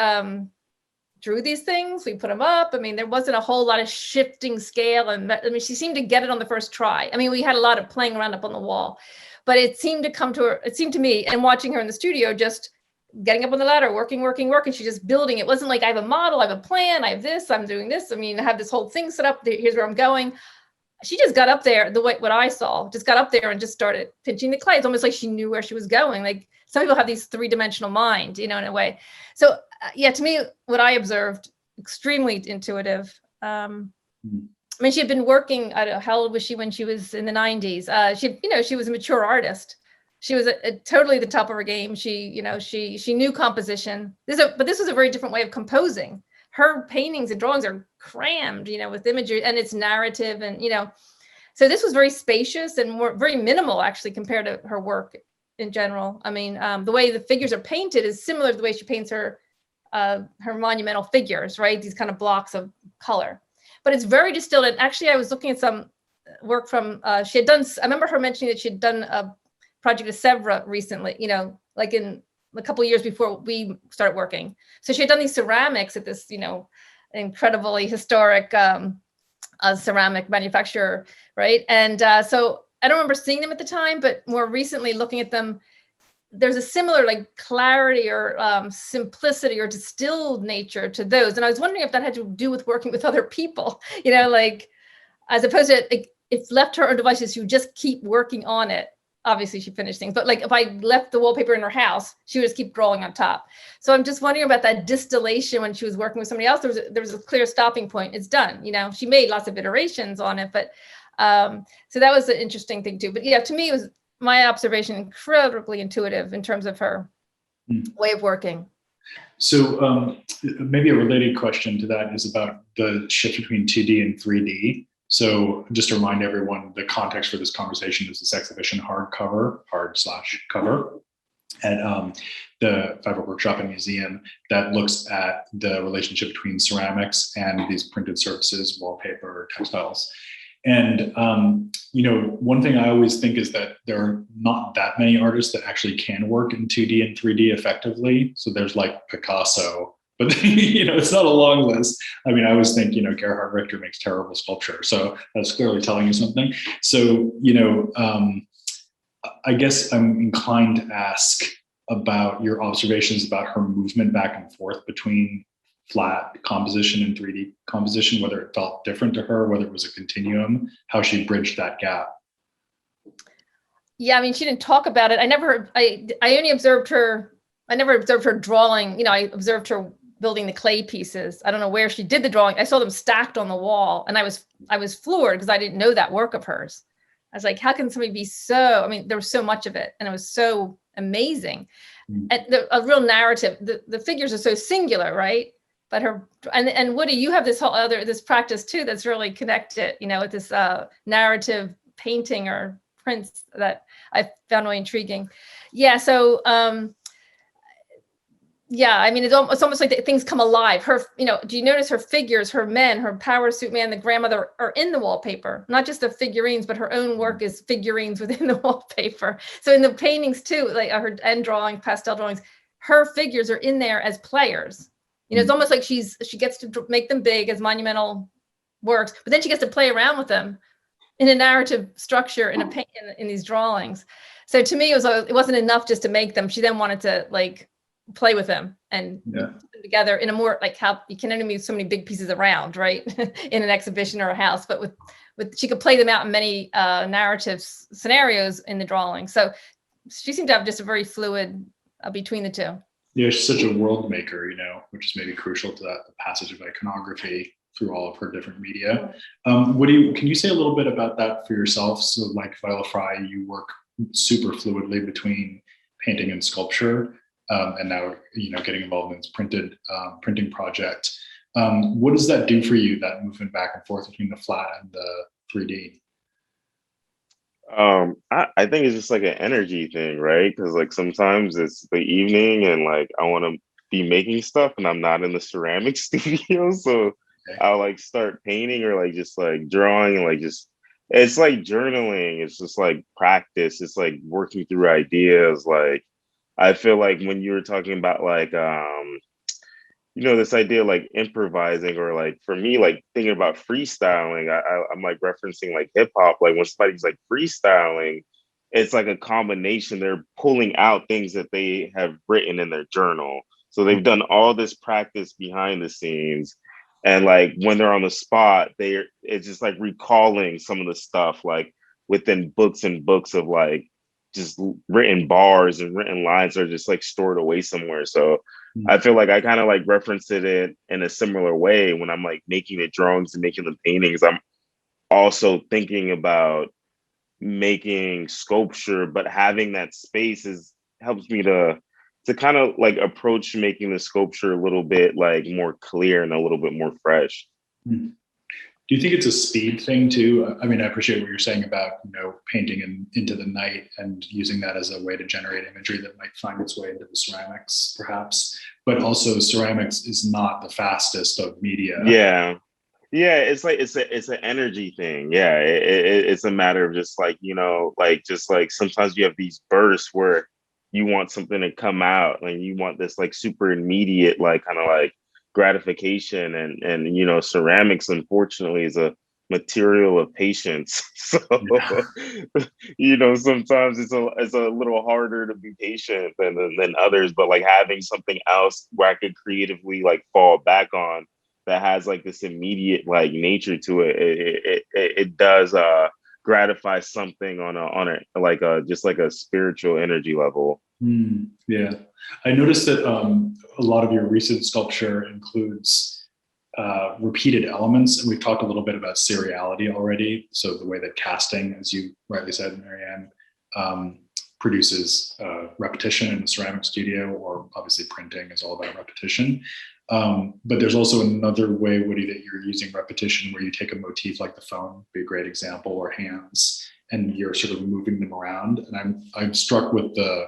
drew these things. We put them up. I mean, there wasn't a whole lot of shifting scale. And I mean, she seemed to get it on the first try. I mean, we had a lot of playing around up on the wall, but it seemed to come to her. It seemed to me, and watching her in the studio, just getting up on the ladder, working. She's just building. It wasn't like I have a model, I have a plan, I have this, I'm doing this. I mean, I have this whole thing set up. Here's where I'm going. She just got up there, what I saw, just got up there and just started pinching the clay. It's almost like she knew where she was going. Like some people have these three-dimensional mind, you know, in a way. So yeah, to me, what I observed, extremely intuitive. I mean, she had been working, I don't know, how old was she when she was in the 90s? She was a mature artist. She was totally the top of her game. She knew composition. But this was a very different way of composing. Her paintings and drawings are crammed, you know, with imagery, and it's narrative, and, you know, so this was very spacious and very minimal actually compared to her work in general. I mean, the way the figures are painted is similar to the way she paints her monumental figures, right? These kind of blocks of color, but it's very distilled. And actually, I was looking at some work from, she had done, I remember her mentioning that she had done a project of Sèvres recently, you know, like in a couple of years before we started working. So she had done these ceramics at this, you know, incredibly historic ceramic manufacturer, right? And so I don't remember seeing them at the time, but more recently looking at them, there's a similar like clarity or simplicity or distilled nature to those. And I was wondering if that had to do with working with other people, you know, like as opposed to if left her own devices, she would just keep working on it. Obviously she finished things, but like if I left the wallpaper in her house, she would just keep drawing on top. So I'm just wondering about that distillation when she was working with somebody else. There was a clear stopping point. It's done, you know, she made lots of iterations on it, but so that was an interesting thing too. But yeah, to me, it was my observation, incredibly intuitive in terms of her way of working. So maybe a related question to that is about the shift between 2D and 3D. So just to remind everyone, the context for this conversation is this exhibition hard/cover at the Firework Workshop and Museum that looks at the relationship between ceramics and these printed surfaces, wallpaper, textiles. And, one thing I always think is that there are not that many artists that actually can work in 2D and 3D effectively. So there's like Picasso, but it's not a long list. I mean, I always think, Gerhard Richter makes terrible sculpture. So that's clearly telling you something. So, I guess I'm inclined to ask about your observations about her movement back and forth between flat composition and 3D composition, whether it felt different to her, whether it was a continuum, how she bridged that gap. Yeah, I mean, she didn't talk about it. I only observed her. I never observed her drawing. I observed her building the clay pieces. I don't know where she did the drawing. I saw them stacked on the wall, and I was floored because I didn't know that work of hers. I was like, how can somebody be so? I mean, there was so much of it, and it was so amazing, and a real narrative. The figures are so singular, right? But and Woody, you have this practice too that's really connected, with this narrative painting or prints that I found really intriguing. Yeah. So, yeah, I mean, it's almost like things come alive. Do you notice her figures, her men, her power suit man, the grandmother are in the wallpaper, not just the figurines, but her own work is figurines within the wallpaper. So in the paintings too, like her end drawings, pastel drawings, her figures are in there as players. It's almost like she gets to make them big as monumental works, but then she gets to play around with them in a narrative structure in these drawings. So to me, it wasn't enough just to make them. She then wanted to play with them and put them together in a more how you can only move so many big pieces around, right? In an exhibition or a house, but with she could play them out in many narrative scenarios in the drawing. So she seemed to have just a very fluid between the two. Yeah, she's such a world maker, which is maybe crucial to that, the passage of iconography through all of her different media. Can you say a little bit about that for yourself? So like Viola Frey, you work super fluidly between painting and sculpture, and now, getting involved in this printing project. What does that do for you, that movement back and forth between the flat and the 3D? I think it's just like an energy thing, right? Because sometimes it's the evening and I want to be making stuff and I'm not in the ceramic studio, so I'll start painting or just drawing and it's like journaling. It's just practice. It's working through ideas. I feel like when you were talking about this idea improvising or for me thinking about freestyling, I'm referencing hip hop. When somebody's freestyling, it's a combination. They're pulling out things that they have written in their journal. So they've done all this practice behind the scenes, and when they're on the spot, it's just recalling some of the stuff within books and books of just written bars and written lines are just stored away somewhere. So I feel I kind of referenced it in a similar way when I'm making the drawings and making the paintings. I'm also thinking about making sculpture, but having that space helps me to kind of approach making the sculpture a little bit more clear and a little bit more fresh. Do you think it's a speed thing too? I mean, I appreciate what you're saying about, painting into the night and using that as a way to generate imagery that might find its way into the ceramics, perhaps. But also, ceramics is not the fastest of media. Yeah, it's it's an energy thing. Yeah, it's a matter of just sometimes you have these bursts where you want something to come out and you want this super immediate kind of gratification, and ceramics unfortunately is a material of patience. So sometimes it's a little harder to be patient than others, but having something else where I could creatively fall back on that has this immediate nature to it, it does gratify something on a just a spiritual energy level. Yeah, I noticed that a lot of your recent sculpture includes repeated elements, and we've talked a little bit about seriality already. So the way that casting, as you rightly said, Marianne, produces repetition in the ceramic studio, or obviously printing is all about repetition. But there's also another way, Woody, that you're using repetition where you take a motif like the phone, be a great example, or hands, and you're sort of moving them around. And I'm struck with the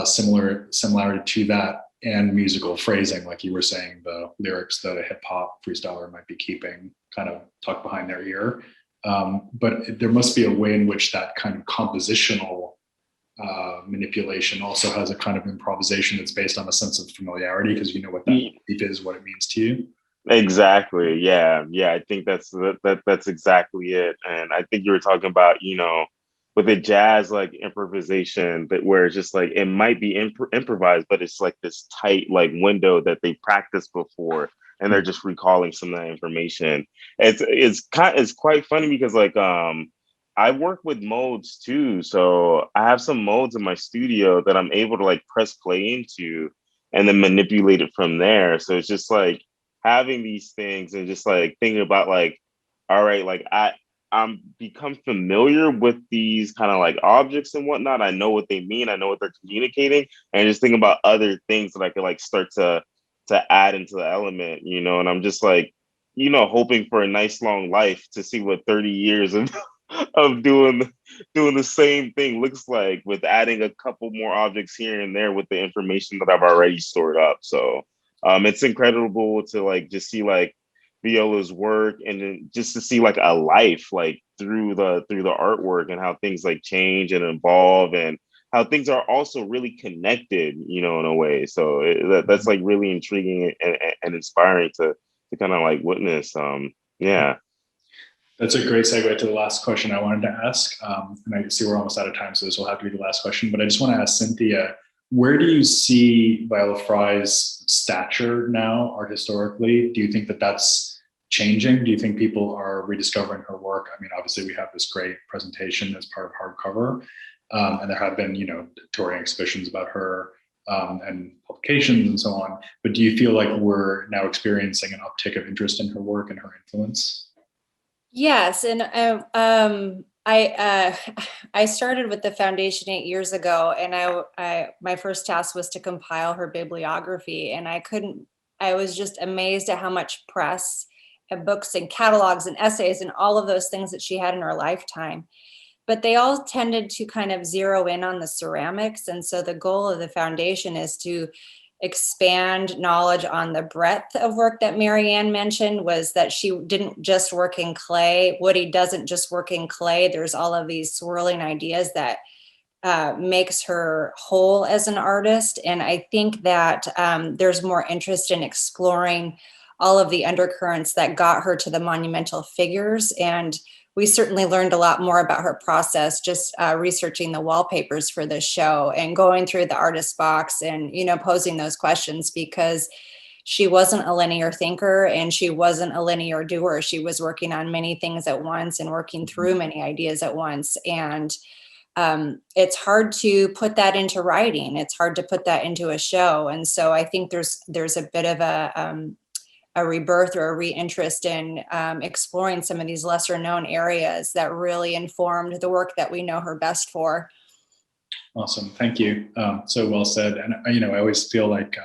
similarity to that and musical phrasing, like you were saying, the lyrics that a hip hop freestyler might be keeping kind of tucked behind their ear. But there must be a way in which that kind of compositional manipulation also has a kind of improvisation that's based on a sense of familiarity, because you know what that motif is, what it means to you. Exactly. Yeah. I think that's exactly it. And I think you were talking about, with the jazz like improvisation, but where it's just like it might be improvised, but it's like this tight like window that they practiced before, and they're just recalling some of that information. It's quite funny because like I work with modes too, so I have some modes in my studio that I'm able to like press play into and then manipulate it from there. So it's just like having these things and just like thinking about like, all right, like I'm become familiar with these kind of like objects and whatnot. I know what they mean. I know what they're communicating, and just thinking about other things that I could like start to add into the element, and I'm just like, hoping for a nice long life to see what 30 years of doing the same thing looks like, with adding a couple more objects here and there with the information that I've already stored up. So it's incredible to like just see like Viola's work, and then just to see like a life like through the artwork, and how things like change and evolve, and how things are also really connected, in a way. So that's like really intriguing and inspiring to kind of like witness. Yeah. That's a great segue to the last question I wanted to ask. And I see we're almost out of time, so this will have to be the last question. But I just want to ask Cynthia, where do you see Viola Frey's stature now, art historically? Do you think that that's changing? Do you think people are rediscovering her work? I mean, obviously we have this great presentation as part of hardcover, and there have been, touring exhibitions about her, and publications and so on. But do you feel like we're now experiencing an uptick of interest in her work and her influence? Yes, and I started with the foundation 8 years ago, and I my first task was to compile her bibliography, and I was just amazed at how much press and books and catalogs and essays and all of those things that she had in her lifetime. But they all tended to kind of zero in on the ceramics, and so the goal of the foundation is to expand knowledge on the breadth of work that Marianne mentioned, was that she didn't just work in clay. Woody doesn't just work in clay. There's all of these swirling ideas that makes her whole as an artist. And I think that there's more interest in exploring all of the undercurrents that got her to the monumental figures. And we certainly learned a lot more about her process just researching the wallpapers for this show and going through the artist box and, posing those questions, because she wasn't a linear thinker and she wasn't a linear doer. She was working on many things at once and working through many ideas at once. And it's hard to put that into writing. It's hard to put that into a show. And so I think there's a bit of a rebirth or a reinterest in exploring some of these lesser known areas that really informed the work that we know her best for. Awesome. Thank you. So well said. And, I always feel like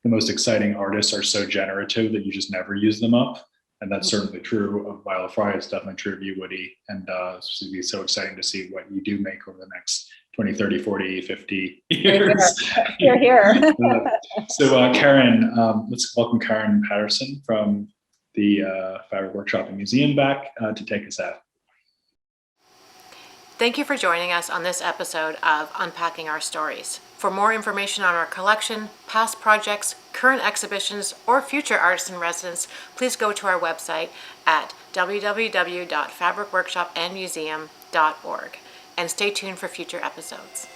the most exciting artists are so generative that you just never use them up. And that's certainly true of Viola Frey. It's definitely true of you, Woody. And it's going to be so exciting to see what you do make over the next 20, 30, 40, 50 years. Here. So Karen, let's welcome Karen Patterson from the Firework Workshop and Museum back to take us out. Thank you for joining us on this episode of Unpacking Our Stories. For more information on our collection, past projects, current exhibitions, or future artists in residence, please go to our website at www.fabricworkshopandmuseum.org. And stay tuned for future episodes.